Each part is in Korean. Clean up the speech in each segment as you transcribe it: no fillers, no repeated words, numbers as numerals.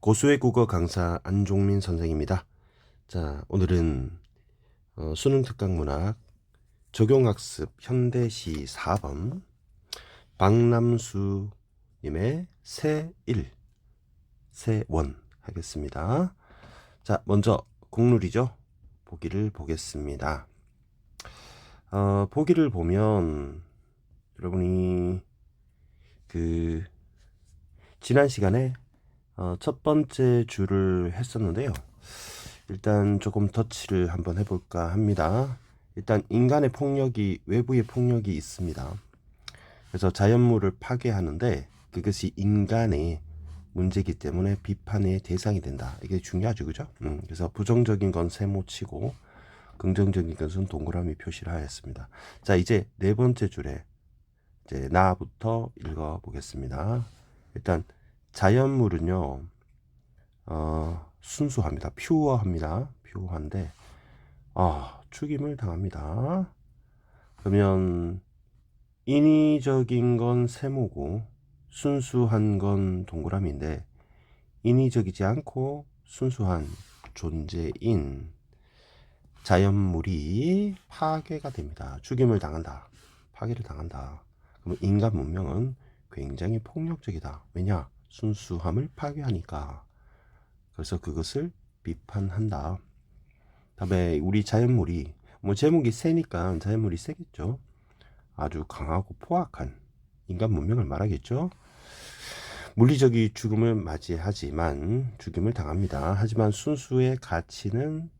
고수의 국어 강사 안종민 선생입니다. 자, 오늘은 수능 특강문학 적용학습 현대시 4번 박남수님의 새일, 새원 하겠습니다. 자, 먼저 국룰이죠. 보기를 보겠습니다. 보기를 보면 여러분이 지난 시간에 첫 번째 줄을 했었는데요. 일단 조금 터치를 한번 해볼까 합니다. 일단 인간의 폭력이, 외부의 폭력이 있습니다. 그래서 자연물을 파괴하는데 그것이 인간의 문제이기 때문에 비판의 대상이 된다. 이게 중요하죠, 그죠? 그래서 부정적인 건 세모치고 긍정적인 것은 동그라미 표시를 하였습니다. 자, 이제 네 번째 줄에 이제 나부터 읽어보겠습니다. 일단 자연물은요, 순수합니다. 퓨어합니다. 퓨어한데 죽임을 당합니다. 그러면 인위적인 건 세모고 순수한 건 동그라미인데, 인위적이지 않고 순수한 존재인 자연물이 파괴가 됩니다. 죽임을 당한다. 파괴를 당한다. 그러면 인간 문명은 굉장히 폭력적이다. 왜냐? 순수함을 파괴하니까. 그래서 그것을 비판한다. 다음에 우리 자연물이, 뭐 제목이 세니까 자연물이 세겠죠. 아주 강하고 포악한 인간 문명을 말하겠죠. 물리적인 죽음을 맞이하지만 죽임을 당합니다. 하지만 순수의 가치는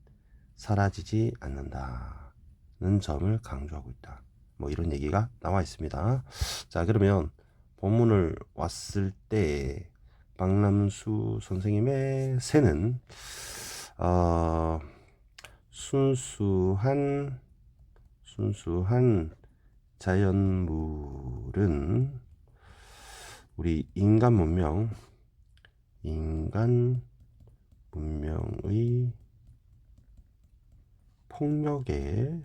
사라지지 않는다는 점을 강조하고 있다. 뭐 이런 얘기가 나와 있습니다. 자, 그러면 본문을 왔을 때 박남수 선생님의 새는 순수한 자연물은 우리 인간 문명의 폭력에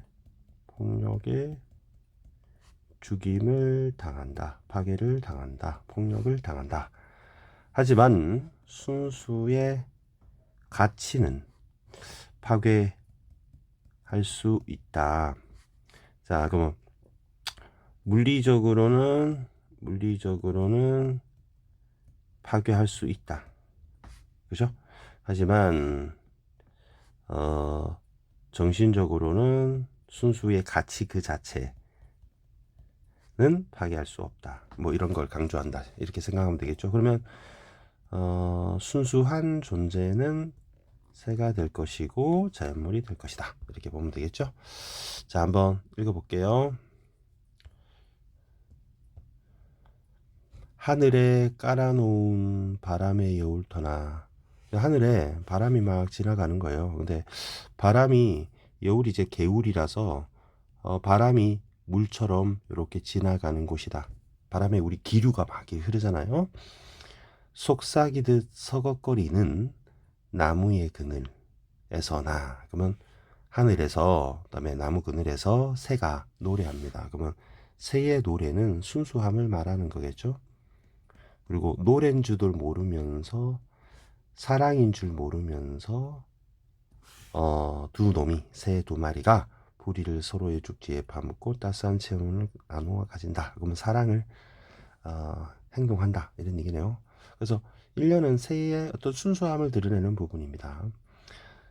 죽임을 당한다. 파괴를 당한다. 폭력을 당한다. 하지만 순수의 가치는 파괴할 수 있다. 자, 그러면 물리적으로는 파괴할 수 있다. 그죠? 하지만 정신적으로는 순수의 가치 그 자체는 파괴할 수 없다. 뭐 이런 걸 강조한다. 이렇게 생각하면 되겠죠. 그러면 순수한 존재는 새가 될 것이고 자연물이 될 것이다. 이렇게 보면 되겠죠. 자, 한번 읽어볼게요. 하늘에 깔아놓은 바람의 여울 터나. 하늘에 바람이 막 지나가는 거예요. 근데 바람이, 여울이 이제 개울이라서 바람이 물처럼 이렇게 지나가는 곳이다. 바람에 우리 기류가 막 흐르잖아요. 속삭이듯 서걱거리는 나무의 그늘에서나. 그러면 하늘에서, 그다음에 나무 그늘에서 새가 노래합니다. 그러면 새의 노래는 순수함을 말하는 거겠죠. 그리고 노래인 줄도 모르면서, 사랑인 줄 모르면서 새 두 마리가 부리를 서로의 죽지에 파묻고 따스한 체온을 나누어 가진다. 그러면 사랑을 행동한다. 이런 얘기네요. 그래서 1년은 새의 어떤 순수함을 드러내는 부분입니다.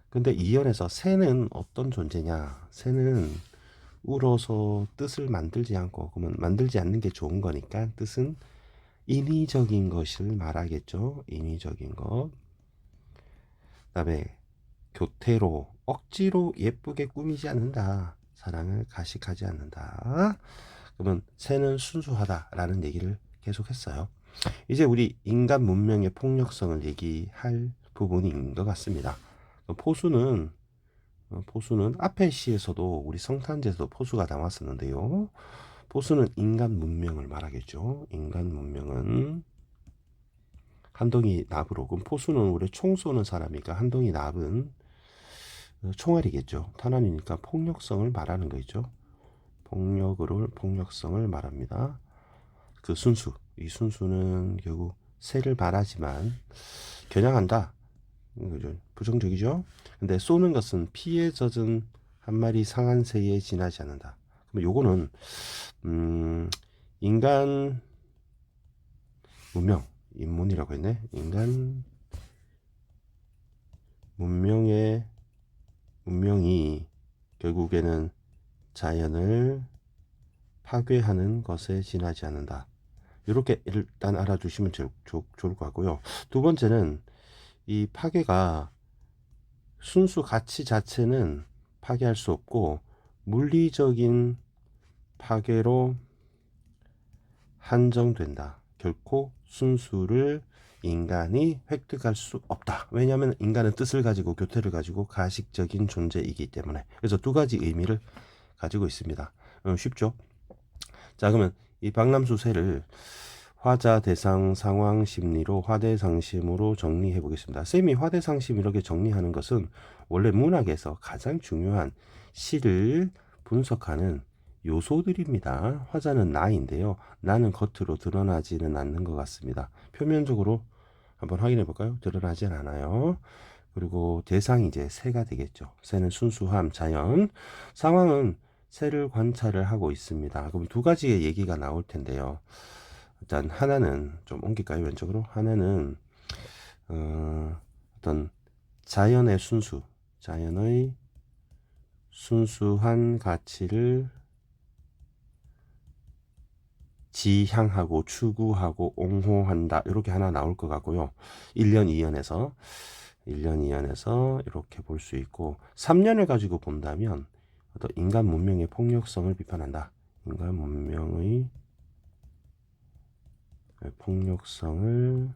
근데 2연에서 새는 어떤 존재냐? 새는 울어서 뜻을 만들지 않고, 그러면 만들지 않는 게 좋은 거니까 뜻은 인위적인 것을 말하겠죠. 인위적인 것. 그다음에 교태로, 억지로 예쁘게 꾸미지 않는다. 사랑을 가식하지 않는다. 그러면 새는 순수하다라는 얘기를 계속했어요. 이제 우리 인간 문명의 폭력성을 얘기할 부분인 것 같습니다. 포수는 앞에 시에서도, 우리 성탄제에서도 포수가 나왔었는데요. 포수는 인간 문명을 말하겠죠. 인간 문명은 한 덩이 납으로. 그럼 포수는 원래 총 쏘는 사람이니까 한 덩이 납은 총알이겠죠. 탄환이니까 폭력성을 말하는 거죠. 폭력성을 말합니다. 이 순수는 결국 새를 말하지만 겨냥한다. 그죠? 부정적이죠. 근데 쏘는 것은 피에 젖은 한 마리 상한 새에 지나지 않는다. 그럼 요거는 인간 문명, 인문이라고 했네. 인간 문명이 결국에는 자연을 파괴하는 것에 지나지 않는다. 이렇게 일단 알아두시면 좋을 것 같고요. 두 번째는 이 파괴가 순수 가치 자체는 파괴할 수 없고 물리적인 파괴로 한정된다. 결코 순수를 인간이 획득할 수 없다. 왜냐하면 인간은 뜻을 가지고 교태를 가지고 가식적인 존재이기 때문에. 그래서 두 가지 의미를 가지고 있습니다. 쉽죠? 자, 그러면 이 박람수 세를 화자, 대상, 상황, 심리로 화대상심으로 정리해 보겠습니다. 쌤이 화대상심 이렇게 정리하는 것은 원래 문학에서 가장 중요한 시를 분석하는 요소들입니다. 화자는 나인데요. 나는 겉으로 드러나지는 않는 것 같습니다. 표면적으로 한번 확인해 볼까요? 드러나진 않아요. 그리고 대상이 이제 새가 되겠죠. 새는 순수함, 자연. 상황은 새를 관찰을 하고 있습니다. 그럼 두 가지의 얘기가 나올 텐데요. 일단 하나는 좀 옮길까요? 왼쪽으로. 하나는 어떤 자연의 순수한 가치를 지향하고 추구하고 옹호한다. 이렇게 하나 나올 것 같고요. 1년, 2년에서 이렇게 볼 수 있고 3년을 가지고 본다면 어떤 인간 문명의 폭력성을 비판한다. 인간 문명의 폭력성을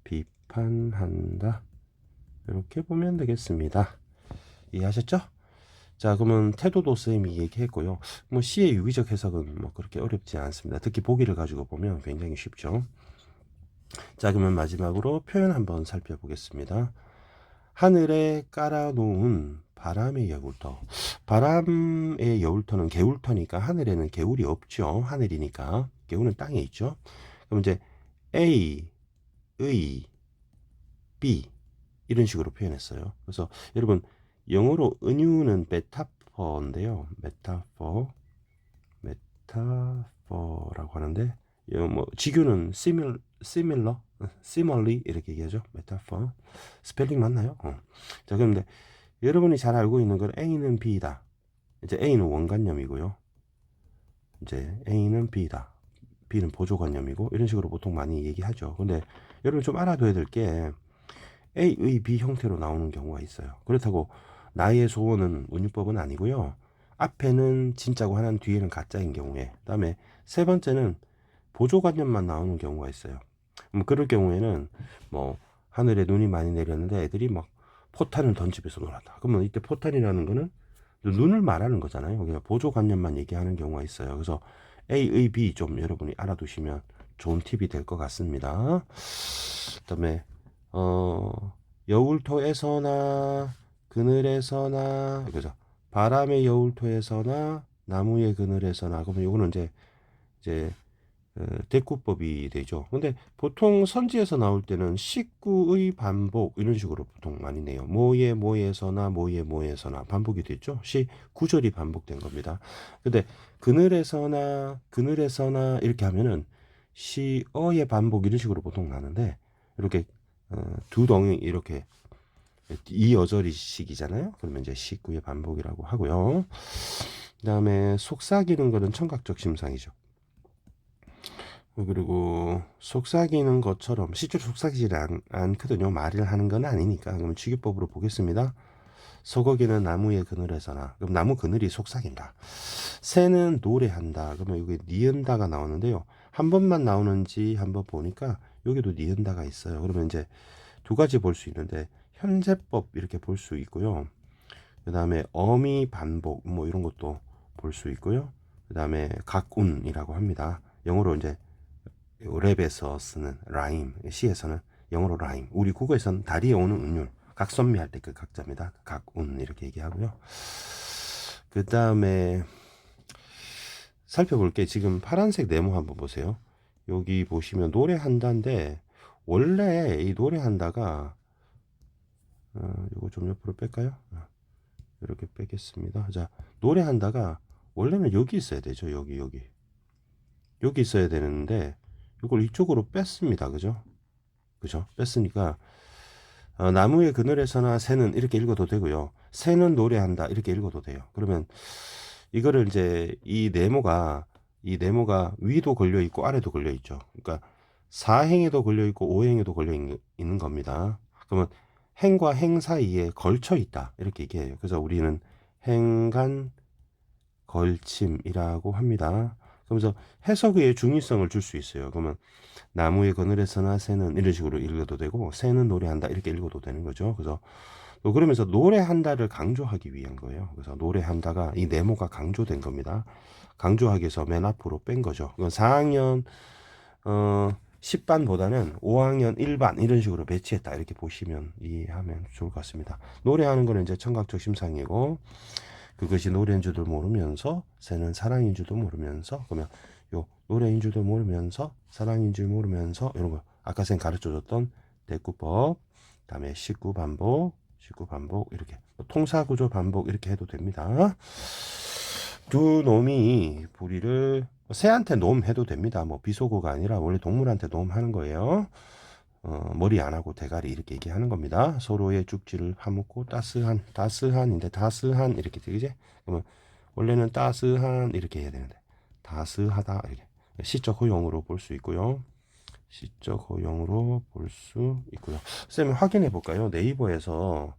비판한다. 이렇게 보면 되겠습니다. 이해하셨죠? 자, 그러면 태도도 쌤이 얘기했고요. 뭐 시의 유기적 해석은 뭐 그렇게 어렵지 않습니다. 특히 보기를 가지고 보면 굉장히 쉽죠. 자, 그러면 마지막으로 표현 한번 살펴보겠습니다. 하늘에 깔아놓은 바람의 여울터. 바람의 여울터는 개울터니까 하늘에는 개울이 없죠. 하늘이니까. 개울은 땅에 있죠. 그럼 이제 A, 의, B 이런 식으로 표현했어요. 그래서 여러분 영어로 은유는 메타퍼인데요. 메타퍼라고 하는데 뭐 지규는 similarly 이렇게 얘기하죠. 메타퍼 스펠링 맞나요? 자, 그런데 여러분이 잘 알고 있는 건 A는 B다. 이제 A는 원관념이고요. 이제 A는 B다. B는 보조관념이고 이런 식으로 보통 많이 얘기하죠. 근데 여러분 좀 알아둬야 될 게 A의 B 형태로 나오는 경우가 있어요. 그렇다고 나의 소원은 은유법은 아니고요. 앞에는 진짜고 하나는 뒤에는 가짜인 경우에, 그다음에 세 번째는 보조관념만 나오는 경우가 있어요. 그럴 경우에는 뭐 하늘에 눈이 많이 내렸는데 애들이 막 포탄을 던지면서 놀았다. 그러면 이때 포탄이라는 거는 눈을 말하는 거잖아요. 그냥 보조관념만 얘기하는 경우가 있어요. 그래서 A의 B 좀 여러분이 알아두시면 좋은 팁이 될 것 같습니다. 그다음에 여울토에서나 그늘에서나 그죠? 바람의 여울토에서나 나무의 그늘에서나 그러면 요거는 이제 대꾸법이 되죠. 근데 보통 선지에서 나올 때는 식구의 반복 이런 식으로 보통 많이 내요. 뭐에서나 반복이 됐죠. 시 구절이 반복된 겁니다. 근데 그늘에서나 이렇게 하면은 시어의 반복 이런 식으로 보통 나는데 이렇게 두 덩이 이렇게 이어저리식이잖아요. 그러면 이제 식구의 반복이라고 하고요. 그다음에 속삭이는 거는 청각적 심상이죠. 그리고 속삭이는 것처럼 실제로 속삭이지 않거든요. 말을 하는 건 아니니까. 그럼 취기법으로 보겠습니다. 소고기는 나무의 그늘에서나. 그럼 나무 그늘이 속삭인다. 새는 노래한다. 그러면 여기 니은다가 나오는데요. 한 번만 나오는지 한번 보니까 여기도 니은다가 있어요. 그러면 이제 두 가지 볼 수 있는데 현재법 이렇게 볼 수 있고요. 그 다음에 어미 반복 뭐 이런 것도 볼 수 있고요. 그 다음에 각운이라고 합니다. 영어로 이제 랩에서 쓰는 라임, 시에서는 영어로 라임. 우리 국어에서는 다리에 오는 운율, 각선미할 때 그 각자입니다. 각운 이렇게 얘기하고요. 그 다음에 살펴볼 게 지금 파란색 네모 한번 보세요. 여기 보시면 노래한다인데 원래 이 노래한다가 이거 좀 옆으로 뺄까요? 이렇게 빼겠습니다. 자, 노래한다가 원래는 여기 있어야 되죠. 여기 있어야 되는데 이걸 이쪽으로 뺐습니다. 그죠? 뺐으니까 나무의 그늘에서나 새는 이렇게 읽어도 되고요. 새는 노래한다 이렇게 읽어도 돼요. 그러면 이거를 이제 이 네모가 위도 걸려 있고 아래도 걸려 있죠. 그러니까 사행에도 걸려 있고 오행에도 걸려 있는 겁니다. 그러면 행과 행 사이에 걸쳐 있다 이렇게 얘기해요. 그래서 우리는 행간 걸침이라고 합니다. 그러면서 해석의 중의성을 줄 수 있어요. 그러면 나무의 그늘에서나 새는 이런 식으로 읽어도 되고 새는 노래한다 이렇게 읽어도 되는 거죠. 그래서 그러면서 노래한다를 강조하기 위한 거예요. 그래서 노래한다가 이 네모가 강조된 겁니다. 강조하기 위해서 맨 앞으로 뺀 거죠. 4학년 10반보다는 5학년 1반 이런 식으로 배치했다 이렇게 보시면 이해하면 좋을 것 같습니다. 노래하는 거는 이제 청각적 심상이고 그것이 노래인 줄도 모르면서 새는 사랑인 줄도 모르면서 그러면 요 노래인 줄도 모르면서 사랑인 줄 모르면서 이런 거 아까 쌤 가르쳐줬던 대구법 그다음에 식구 반복 이렇게 통사구조 반복 이렇게 해도 됩니다. 두 놈이 부리를 새한테 놈 해도 됩니다. 뭐 비속어가 아니라 원래 동물한테 놈 하는 거예요. 머리 안 하고 대가리 이렇게 얘기하는 겁니다. 서로의 쭉지를 파묻고 따스한인데 다스한 이렇게 되겠지? 그러면 원래는 따스한 이렇게 해야 되는데 다스하다 이렇게 시적 허용으로 볼 수 있고요. 시적 허용으로 볼 수 있고요. 쌤 확인해 볼까요? 네이버에서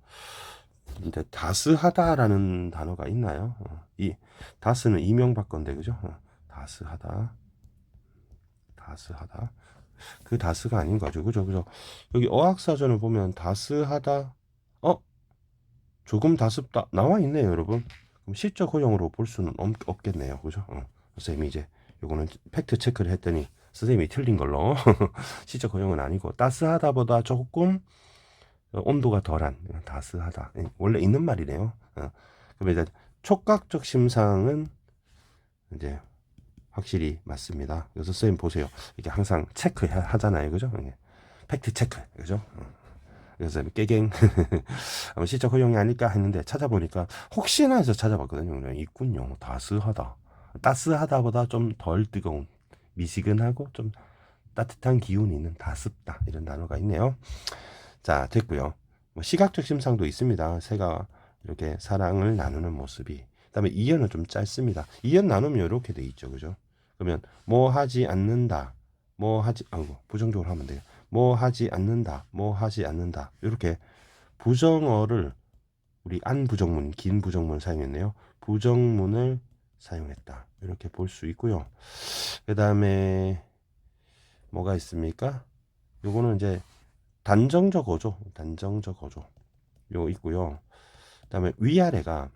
근데 다스하다라는 단어가 있나요? 이 다스는 이명박 건데 그죠? 다스하다 그 다스가 아닌 거죠. 그죠? 여기 어학사전을 보면 다스하다, 조금 다습다 나와 있네요, 여러분. 그럼 시적 허용으로 볼 수는 없겠네요. 그죠? 선생님이 이제 요거는 팩트 체크를 했더니 선생님이 틀린 걸로 시적 허용은 아니고 따스하다보다 조금 온도가 덜한 다스하다. 원래 있는 말이네요. 그럼 이제 촉각적 심상은 이제 확실히 맞습니다. 그래서 선생님 보세요. 이게 항상 체크하잖아요. 그죠? 팩트 체크. 그죠? 그래서 깨갱 시적 허용이 아닐까 했는데 찾아보니까 혹시나 해서 찾아봤거든요. 있군요. 다스하다. 따스하다보다 좀 덜 뜨거운 미지근하고 좀 따뜻한 기운이 있는 다습다 이런 단어가 있네요. 자, 됐고요. 뭐 시각적 심상도 있습니다. 새가 이렇게 사랑을 나누는 모습이. 그다음에 이연은 좀 짧습니다. 이연 나누면 이렇게 돼 있죠. 그죠? 그러면 뭐 하지 않는다. 부정적으로 하면 돼요. 뭐 하지 않는다. 이렇게 부정어를 우리 안부정문, 긴 부정문을 사용했네요. 부정문을 사용했다. 이렇게 볼 수 있고요. 그다음에 뭐가 있습니까? 요거는 이제 단정적 어조. 요 있고요. 그다음에 위아래가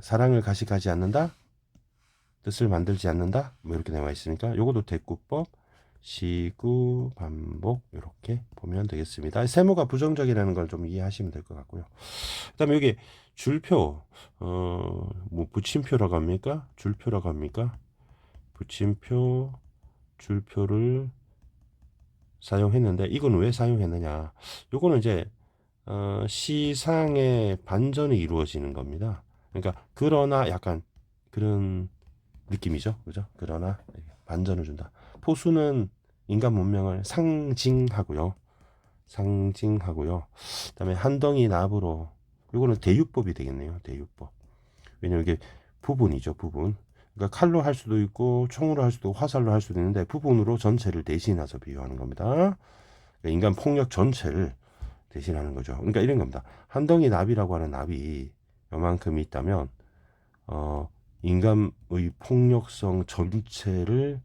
사랑을 가시가지 않는다. 뜻을 만들지 않는다. 뭐 이렇게 나와 있으니까 요것도 대꾸법 시구 반복 이렇게 보면 되겠습니다. 세모가 부정적이라는 걸 좀 이해하시면 될 것 같고요. 그다음에 여기 줄표 뭐 붙임표라고 합니까? 줄표라고 합니까? 붙임표 줄표를 사용했는데 이건 왜 사용했느냐? 요거는 이제 시상의 반전이 이루어지는 겁니다. 그러니까 그러나 약간 그런 느낌이죠. 그죠? 그러나 반전을 준다. 포수는 인간 문명을 상징하고요. 그다음에 한 덩이 납으로 이거는 대유법이 되겠네요. 대유법. 왜냐면 이게 부분이죠. 부분. 그러니까 칼로 할 수도 있고 총으로 할 수도 있고 화살로 할 수도 있는데 부분으로 전체를 대신해서 비유하는 겁니다. 그러니까 인간 폭력 전체를 대신하는 거죠. 그러니까 이런 겁니다. 한 덩이 납이라고 하는 납이 요만큼 있다면 인간의 폭력성 전체를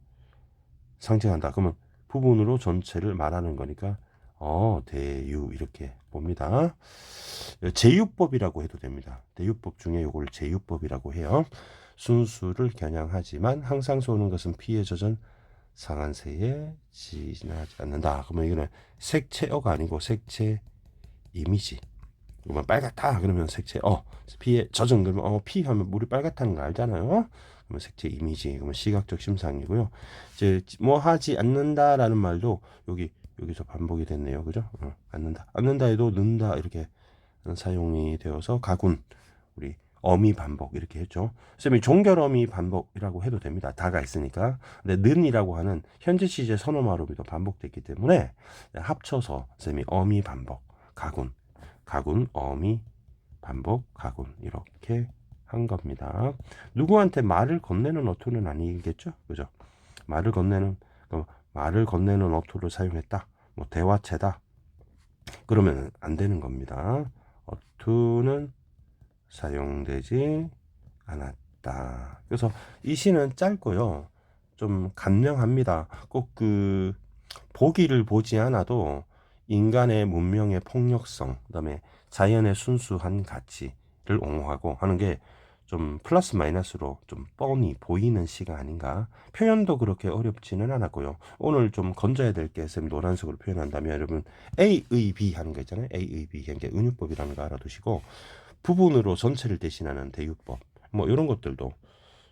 상징한다. 그러면 부분으로 전체를 말하는 거니까 대유 이렇게 봅니다. 제유법이라고 해도 됩니다. 대유법 중에 요걸 제유법이라고 해요. 순수를 겨냥하지만 항상 쏘는 것은 피해 젖은 상한새에 지나지 않는다. 그러면 이거는 색채어가 아니고 색채 이미지. 그러면 빨갛다 그러면 색채 피에 젖은 그러면 피 하면 물이 빨갛다는 거 알잖아요. 그러면 색채 이미지, 그러면 시각적 심상이고요. 이제 뭐 하지 않는다라는 말도 여기서 반복이 됐네요. 그죠? 않는다 해도 는다 이렇게 사용이 되어서 가군, 우리 어미 반복 이렇게 했죠. 쌤이 종결 어미 반복이라고 해도 됩니다. 다가 있으니까. 근데 는이라고 하는 현재 시제 선어 말음이도 반복됐기 때문에 합쳐서 쌤이 어미 반복, 가군, 어미 반복, 가군 이렇게 한 겁니다. 누구한테 말을 건네는 어투는 아니겠죠? 그죠? 말을 건네는 어투를 사용했다. 뭐 대화체다. 그러면 안 되는 겁니다. 어투는 사용되지 않았다. 그래서 이 시는 짧고요. 좀 간명합니다. 꼭 그 보기를 보지 않아도 인간의 문명의 폭력성, 그다음에 자연의 순수한 가치를 옹호하고 하는 게 좀 플러스 마이너스로 좀 뻔히 보이는 시가 아닌가. 표현도 그렇게 어렵지는 않았고요. 오늘 좀 건져야 될 게 쌤 노란색으로 표현한다면 여러분 A의 B 하는 거 있잖아요. A의 B 이게 은유법이라는 거 알아두시고 부분으로 전체를 대신하는 대유법 뭐 이런 것들도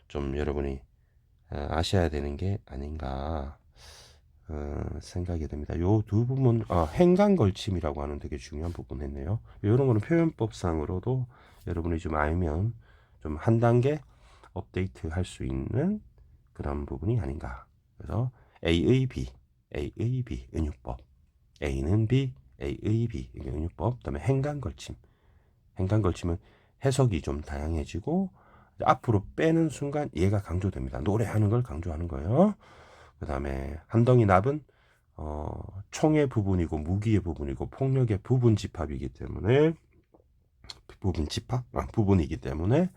좀 여러분이 아셔야 되는 게 아닌가 생각이 됩니다. 요 두 부분 행간걸침이라고 하는 되게 중요한 부분 했네요. 이런 거는 표현법상으로도 여러분이 좀 알면 좀 한 단계 업데이트 할 수 있는 그런 부분이 아닌가. 그래서 A의 B 은유법, A는 B, A의 B 이게 은유법. 그다음에 행간걸침은 해석이 좀 다양해지고 앞으로 빼는 순간 얘가 강조됩니다. 노래하는 걸 강조하는 거예요. 그 다음에 한덩이 납은 총의 부분이고 무기의 부분이고 폭력의 부분 집합이기 때문에 부분이기 때문에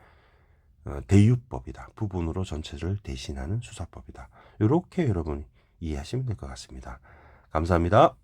대유법이다. 부분으로 전체를 대신하는 수사법이다. 이렇게 여러분 이해하시면 될 것 같습니다. 감사합니다.